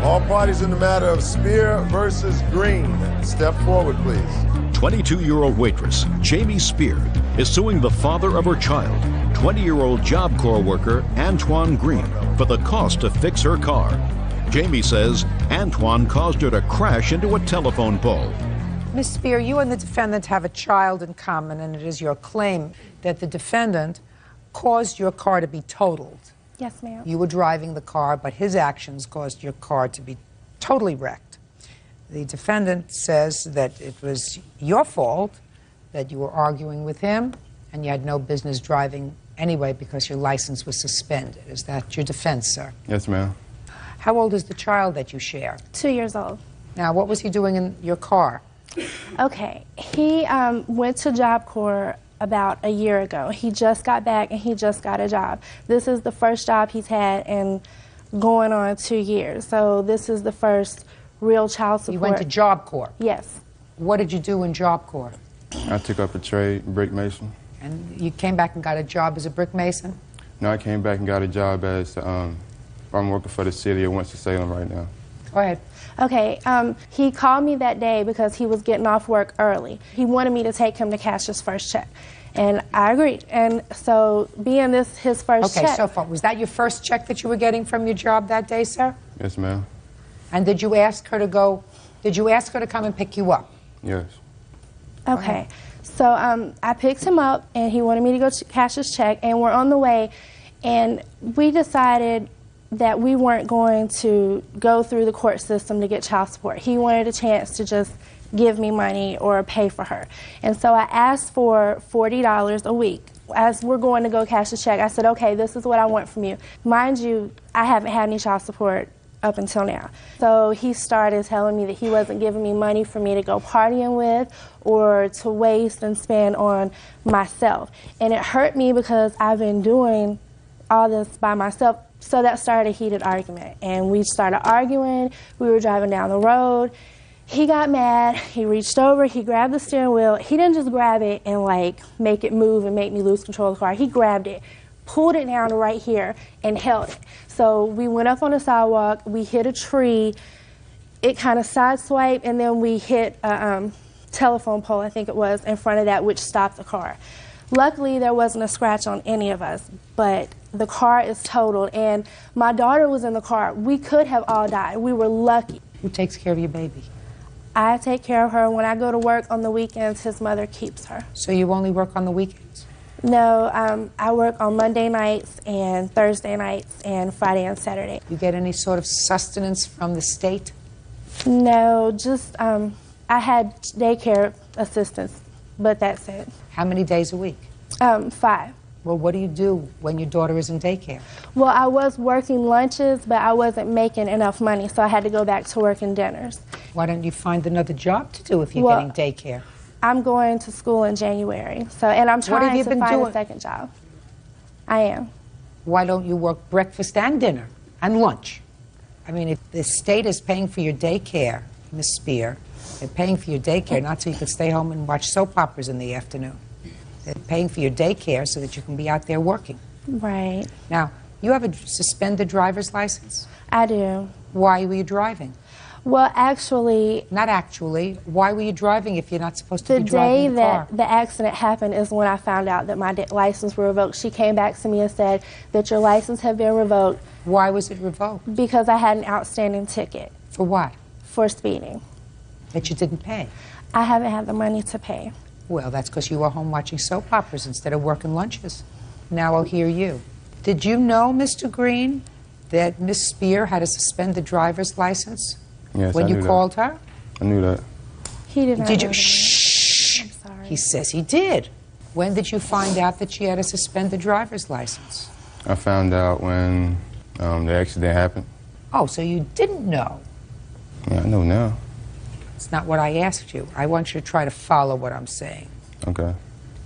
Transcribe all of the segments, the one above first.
All parties in the matter of Spear versus Green. Step forward, please. 22-year-old waitress Jamie Spear is suing the father of her child, 20-year-old Job Corps worker Antoine Green, for the cost to fix her car. Jamie says Antoine caused her to crash into a telephone pole. Ms. Spear, you and the defendant have a child in common, and it is your claim that the defendant caused your car to be totaled. Yes, ma'am. You were driving the car, but his actions caused your car to be totally wrecked. The defendant says that it was your fault, that you were arguing with him, and you had no business driving anyway because your license was suspended. Is that your defense, sir? Yes, ma'am. How old is the child that you share? 2 years old. Now, what was he doing in your car? Okay, he went to Job Corps about a year ago. He just got back and he just got a job. This is the first job he's had in going on 2 years. So this is the first real child support. You went to Job Corps? Yes. What did you do in Job Corps? I took up a trade, brick mason. And you came back and got a job as a brick mason? No, I came back and got a job as, I'm working for the city of Winston-Salem right now. Go ahead. Okay, he called me that day because he was getting off work early. He wanted me to take him to cash his first check, and I agreed. And so, being this his first check... Okay, so far, was that your first check that you were getting from your job that day, sir? Yes, ma'am. And did you ask her to come and pick you up? Yes. Okay, so I picked him up, and he wanted me to go cash his check, and we're on the way, and we decided that we weren't going to go through the court system to get child support. He wanted a chance to just give me money or pay for her. And so I asked for $40 a week. As we're going to go cash the check, I said, okay, this is what I want from you. Mind you, I haven't had any child support up until now. So he started telling me that he wasn't giving me money for me to go partying with or to waste and spend on myself. And it hurt me because I've been doing all this by myself. So that started a heated argument, and we started arguing. We were driving down the road. He got mad. He reached over. He grabbed the steering wheel. He didn't just grab it and, like, make it move and make me lose control of the car. He grabbed it, pulled it down to right here, and held it. So we went up on the sidewalk. We hit a tree. It kind of sideswiped, and then we hit a telephone pole, I think it was, in front of that, which stopped the car. Luckily, there wasn't a scratch on any of us, but the car is totaled, and my daughter was in the car. We could have all died. We were lucky. Who takes care of your baby? I take care of her. When I go to work on the weekends, his mother keeps her. So you only work on the weekends? No, I work on Monday nights and Thursday nights and Friday and Saturday. You get any sort of sustenance from the state? No, just I had daycare assistance, but that's it. How many days a week? 5. Well, what do you do when your daughter is in daycare? Well, I was working lunches, but I wasn't making enough money, so I had to go back to working dinners. Why don't you find another job to do if you're getting daycare? I'm going to school in January, and I'm trying to find a second job. I am. Why don't you work breakfast and dinner and lunch? I mean, if the state is paying for your daycare, Ms. Spear, they're paying for your daycare not so you can stay home and watch soap operas in the afternoon. They're paying for your daycare so that you can be out there working. Right. Now, you have a suspended driver's license? I do. Why were you driving? Well, actually... Not actually. Why were you driving if you're not supposed to be driving the car? The day that the accident happened is when I found out that my license was revoked. She came back to me and said that your license had been revoked. Why was it revoked? Because I had an outstanding ticket. For what? For speeding. That you didn't pay? I haven't had the money to pay. Well, that's because you were home watching soap operas instead of working lunches. Now I'll hear you. Did you know, Mr. Green, that Miss Spear had a suspended driver's license? Yes, when you called her? I knew that. He did not. Did you? Shh. I'm sorry. He says he did. When did you find out that she had a suspended driver's license? I found out when the accident happened. Oh, so you didn't know? Yeah, I know now. It's not what I asked you. I want you to try to follow what I'm saying. Okay.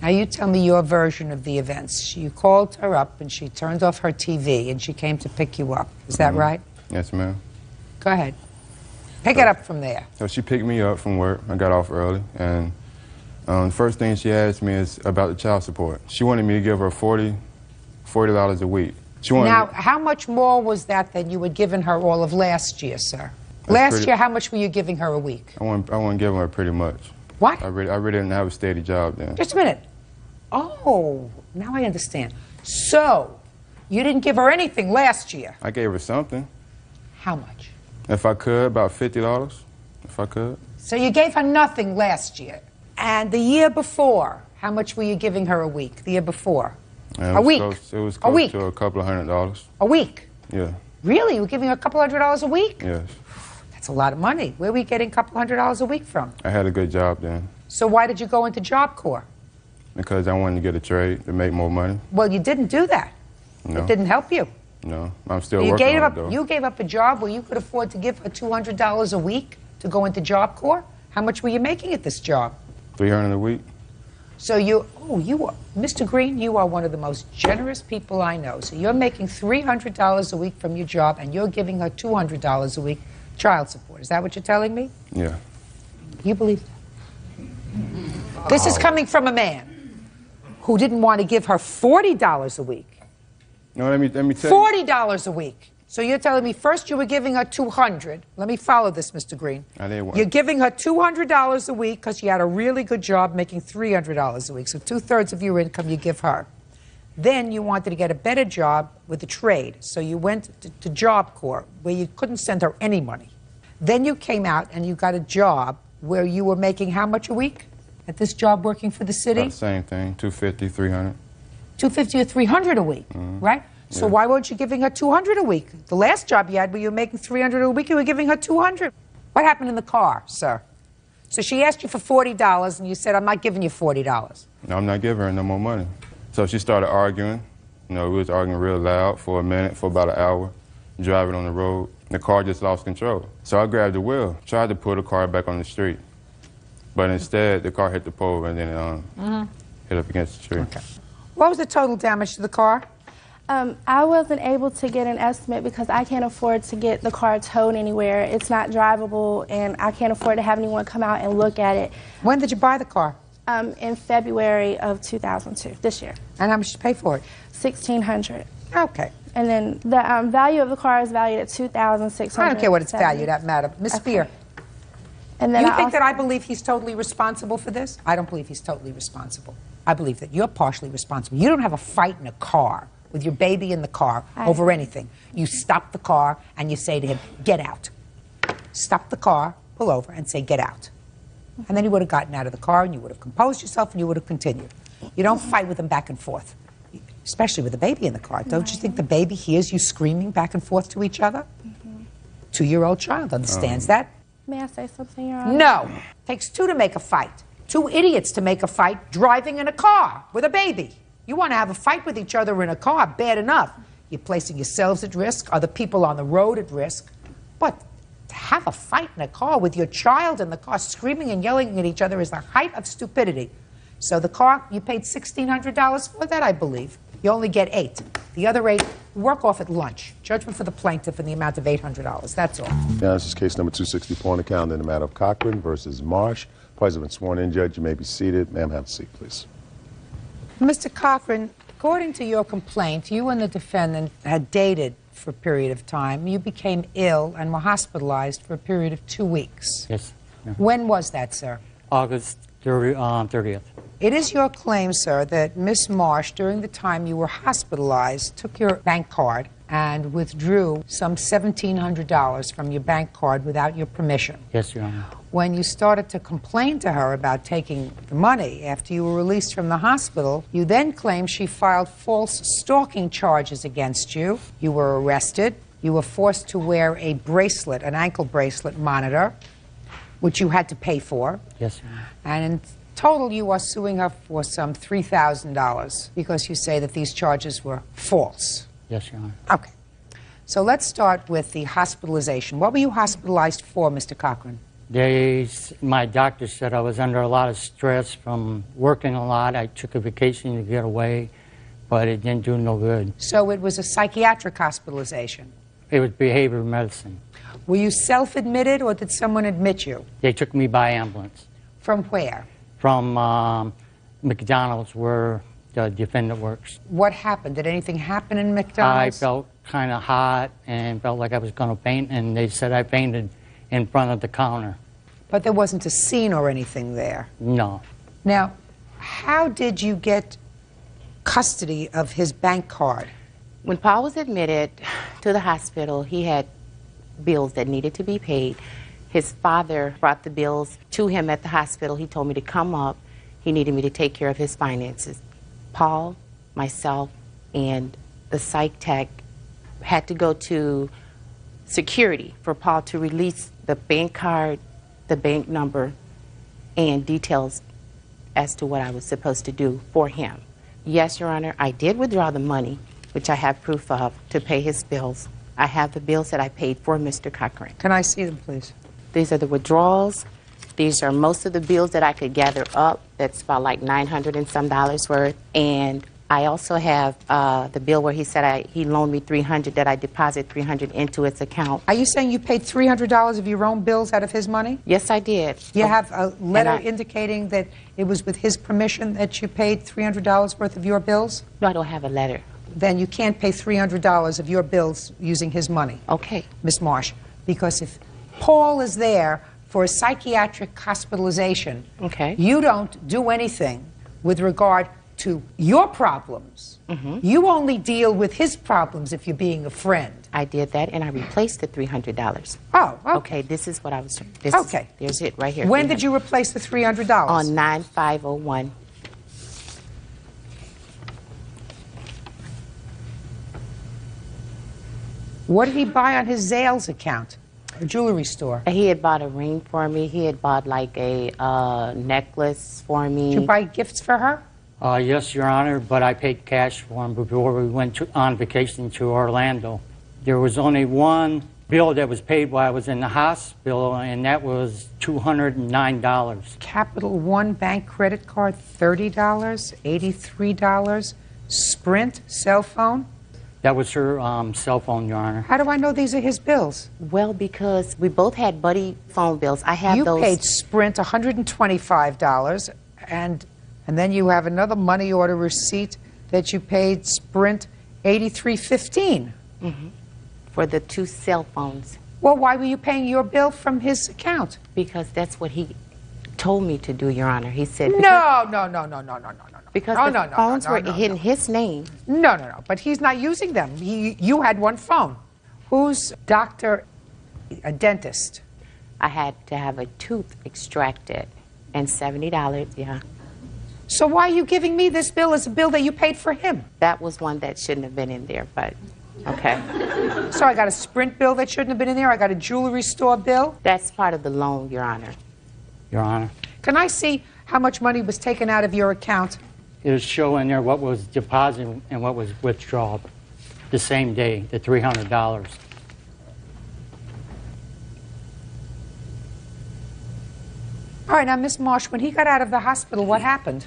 Now you tell me your version of the events. You called her up and she turned off her TV and she came to pick you up. Is that right? Yes, ma'am. Go ahead. Pick it up from there. So she picked me up from work. I got off early, and the first thing she asked me is about the child support. She wanted me to give her $40 a week. She wanted Now, how much more was that than you had given her all of last year, sir? Last year, how much were you giving her a week? I wasn't giving her pretty much. What? I really didn't have a steady job then. Just a minute. Oh, now I understand. So, you didn't give her anything last year. I gave her something. How much? If I could, about $50, if I could. So you gave her nothing last year. And the year before, how much were you giving her a week? The year before? A week? It was close to a couple of $100. A week? Yeah. Really? You were giving her a couple $100 a week? Yes. That's a lot of money. Where were you getting a couple $100 a week from? I had a good job then. So why did you go into Job Corps? Because I wanted to get a trade to make more money. Well, you didn't do that. No. It didn't help you. No, I'm still working on it, though. You gave up a job where you could afford to give her $200 a week to go into Job Corps? How much were you making at this job? $300 a week. So you are, Mr. Green, you are one of the most generous people I know. So you're making $300 a week from your job and you're giving her $200 a week child support. Is that what you're telling me? Yeah. You believe that? This is coming from a man who didn't want to give her $40 a week. No, let me tell you. $40 a week. So you're telling me first you were giving her $200. Let me follow this, Mr. Green. I didn't want. You're giving her $200 a week because she had a really good job making $300 a week. So 2/3 of your income you give her. Then you wanted to get a better job with a trade. So you went to Job Corps where you couldn't send her any money. Then you came out and you got a job where you were making how much a week at this job working for the city? About the same thing, $250, $300. $250 or $300 a week, right? So why weren't you giving her $200 a week? The last job you had where you were making $300 a week, you were giving her $200. What happened in the car, sir? So she asked you for $40 and you said, I'm not giving you $40. No, I'm not giving her no more money. So she started arguing. You know, we was arguing real loud for a minute, for about an hour, driving on the road. The car just lost control. So I grabbed the wheel, tried to pull the car back on the street. But instead, the car hit the pole and then it hit up against the tree. Okay. What was the total damage to the car? I wasn't able to get an estimate because I can't afford to get the car towed anywhere. It's not drivable, and I can't afford to have anyone come out and look at it. When did you buy the car? In February of 2002, this year. And how much did you pay for it? $1,600. Okay. And then the value of the car is valued at $2,600. I don't care what it's valued at, madam. Miss Spear. And then You think that I believe he's totally responsible for this? I don't believe he's totally responsible. I believe that you're partially responsible. You don't have a fight in a car with your baby in the car over anything. You stop the car and you say to him, get out. Stop the car, pull over, and say, get out. And then you would have gotten out of the car and you would have composed yourself and you would have continued. You don't fight with them back and forth, especially with the baby in the car. Don't you think the baby hears you screaming back and forth to each other? 2-year-old child understands that. May I say something, Your Honor? No. Takes two to make a fight. Two idiots to make a fight driving in a car with a baby. You want to have a fight with each other in a car, bad enough. You're placing yourselves at risk, other people on the road at risk. But to have a fight in a car with your child in the car screaming and yelling at each other is the height of stupidity. So the car, you paid $1,600 for that, I believe. You only get $8. The other $8, work off at lunch. Judgment for the plaintiff in the amount of $800. That's all. Now, this is case number 264 on the calendar in the matter of Cochran versus Marsh. Parties have been sworn in. Judge, you may be seated. Ma'am, have a seat, please. Mr. Cochran, according to your complaint, you and the defendant had dated for a period of time. You became ill and were hospitalized for a period of 2 weeks. Yes. Yeah. When was that, sir? August 30th. It is your claim, sir, that Miss Marsh, during the time you were hospitalized, took your bank card and withdrew some $1,700 from your bank card without your permission. Yes, Your Honor. When you started to complain to her about taking the money after you were released from the hospital, you then claimed she filed false stalking charges against you. You were arrested. You were forced to wear a bracelet, an ankle bracelet monitor, which you had to pay for. Yes, Your Honor. And in total, you are suing her for some $3,000 because you say that these charges were false. Yes, Your Honor. Okay. So let's start with the hospitalization. What were you hospitalized for, Mr. Cochran? My doctor said I was under a lot of stress from working a lot. I took a vacation to get away, but it didn't do no good. So it was a psychiatric hospitalization. It was behavioral medicine. Were you self-admitted or did someone admit you? They took me by ambulance From where? from McDonald's, where the defendant works. What happened? Did anything happen in I McDonald's? felt kind of hot and felt like I was going to faint, and they said I fainted in front of the counter. But there wasn't a scene or anything there. No. Now, how did you get custody of his bank card? When Paul was admitted to the hospital, he had bills that needed to be paid. His father brought the bills to him at the hospital. He told me to come up. He needed me to take care of his finances. Paul, myself, and the psych tech had to go to security for Paul to release the bank card, the bank number, and details as to what I was supposed to do for him. Yes, Your Honor, I did withdraw the money, which I have proof of, to pay his bills. I have the bills that I paid for Mr. Cochran. Can I see them, please? These are the withdrawals. These are most of the bills that I could gather up. That's about like $900 and some worth. And I also have the bill where he said he loaned me $300, that I deposit $300 into his account. Are you saying you paid $300 of your own bills out of his money? Yes, I did. You have a letter indicating that it was with his permission that you paid $300 worth of your bills? No, I don't have a letter. Then you can't pay $300 of your bills using his money. Okay. Ms. Marsh, because if Paul is there for a psychiatric hospitalization, okay, you don't do anything with regard to your problems. You only deal with his problems if you're being a friend. I did that, and I replaced the $300. Oh, okay. Okay, this is what I was... Okay. There's it right here. When did you replace the $300? On 9/5/01. What did he buy on his Zales account? A jewelry store. He had bought a ring for me. He had bought like a necklace for me. Did you buy gifts for her? Yes, Your Honor, but I paid cash for him before we went on vacation to Orlando. There was only one bill that was paid while I was in the hospital, and that was $209. Capital One bank credit card, $30, $83. Sprint cell phone. That was her cell phone, Your Honor. How do I know these are his bills? Well, because we both had buddy phone bills. I have those. You paid Sprint $125, and then you have another money order receipt that you paid Sprint $83.15. For the 2 cell phones. Well, why were you paying your bill from his account? Because that's what he told me to do, Your Honor. He said... No. Because the phones were in his name. No. But he's not using them. You had one phone. Who's doctor? A dentist. I had to have a tooth extracted, and $70, yeah. So why are you giving me this bill as a bill that you paid for him? That was one that shouldn't have been in there, but okay. So I got a Sprint bill that shouldn't have been in there. I got a jewelry store bill. That's part of the loan, Your Honor. Your Honor. Can I see how much money was taken out of your account? It was showing there what was deposited and what was withdrawn the same day, the $300. All right, now, Miss Marsh, when he got out of the hospital, what happened?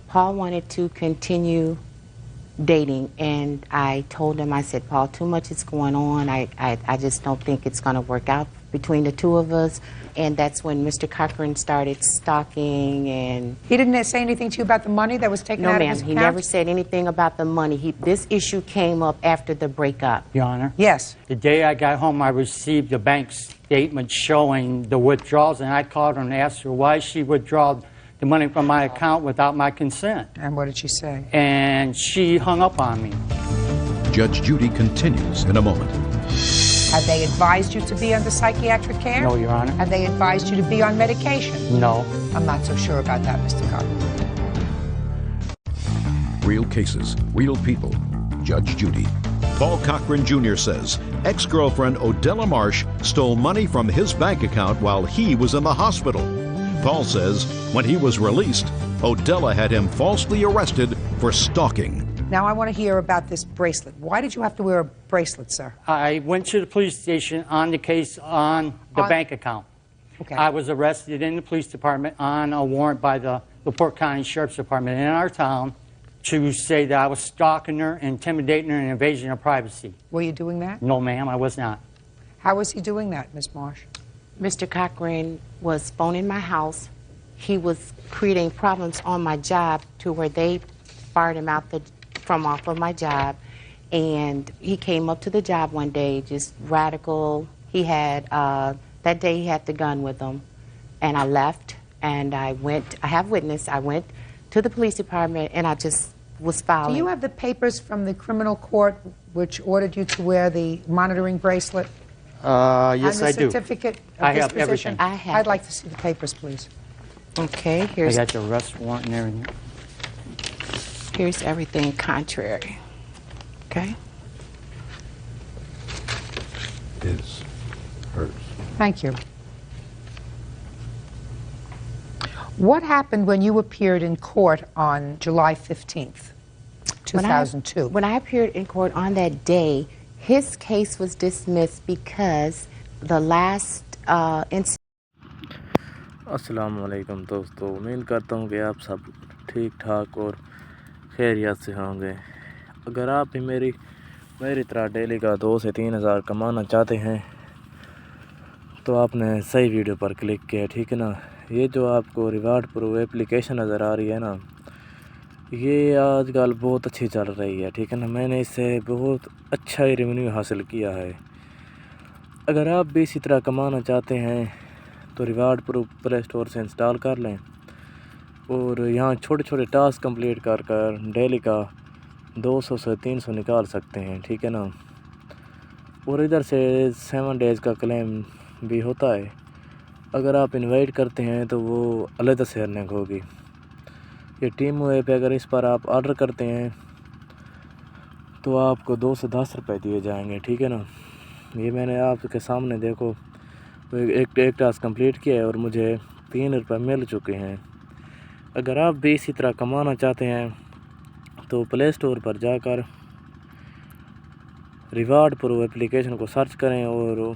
Paul wanted to continue dating, and I told him, I said, Paul, too much is going on. I just don't think it's going to work out between the two of us. And that's when Mr. Cochran started stalking, and... He didn't say anything to you about the money that was taken out of his account? No, ma'am. He never said anything about the money. This issue came up after the breakup. Your Honor? Yes. The day I got home, I received a bank statement showing the withdrawals, and I called her and asked her why she withdrew the money from my account without my consent. And what did she say? And she hung up on me. Judge Judy continues in a moment. Have they advised you to be under psychiatric care? No, Your Honor. Have they advised you to be on medication? No. I'm not so sure about that, Mr. Cochran. Real cases, real people. Judge Judy. Paul Cochran Jr. says ex-girlfriend Odella Marsh stole money from his bank account while he was in the hospital. Paul says when he was released, Odella had him falsely arrested for stalking. Now I want to hear about this bracelet. Why did you have to wear a bracelet, sir? I went to the police station on the case on the bank account. Okay. I was arrested in the police department on a warrant by the LaPorte County Sheriff's Department in our town to say that I was stalking her, intimidating her, and invasion of privacy. Were you doing that? No, ma'am, I was not. How was he doing that, Miss Marsh? Mr. Cochran was phoning my house. He was creating problems on my job to where they fired him from off of my job. And he came up to the job one day, just radical. He had, that day he had the gun with him. And I left, and I have witness, I went to the police department, and I just was filing. Do you have the papers from the criminal court which ordered you to wear the monitoring bracelet? Yes, and I the do. certificate of I have disposition? everything. I have I'd it. like to see the papers, please. Okay, I here's got the arrest warrant and everything. Here's everything contrary. Okay? His, hers. Thank you. What happened when you appeared in court on July 15th, 2002? When I appeared in court on that day, his case was dismissed because the last incident. अस्सलाम वालेकुम दोस्तों, उम्मीद करता हूँ कि आप सब ठीक ठाक और खैरियत से होंगे। अगर आप भी मेरी तरह डेली का 2 से 3 हज़ार कमाना चाहते हैं तो आपने सही वीडियो पर क्लिक किया, ठीक है ना। ये जो आपको रिवार्ड प्रो एप्लीकेशन नज़र आ रही है ना, ये आजकल बहुत अच्छी चल रही है, ठीक है ना। मैंने इससे बहुत अच्छा ही रेवेन्यू हासिल किया है। अगर आप भी इसी तरह कमाना चाहते हैं तो रिवार्ड प्रो प्ले स्टोर से इंस्टॉल कर लें और यहाँ छोटे छोटे टास्क कंप्लीट कर डेली का 200 से 300 निकाल सकते हैं, ठीक है ना। और इधर से 7 डेज़ का क्लेम भी होता है। अगर आप इनवाइट करते हैं तो वो अलग से अर्निंग होगी। ये टीम ऐप पे अगर इस पर आप ऑर्डर करते हैं तो आपको 2 से 10 रुपए दिए जाएंगे, ठीक है ना। ये मैंने आपके सामने देखो एक टास्क कंप्लीट किया है और मुझे 3 रुपये मिल चुके हैं। अगर आप भी इसी तरह कमाना चाहते हैं तो प्ले स्टोर पर जाकर रिवार्ड प्रो एप्लीकेशन को सर्च करें और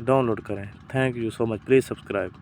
डाउनलोड करें। Thank you so much, please subscribe.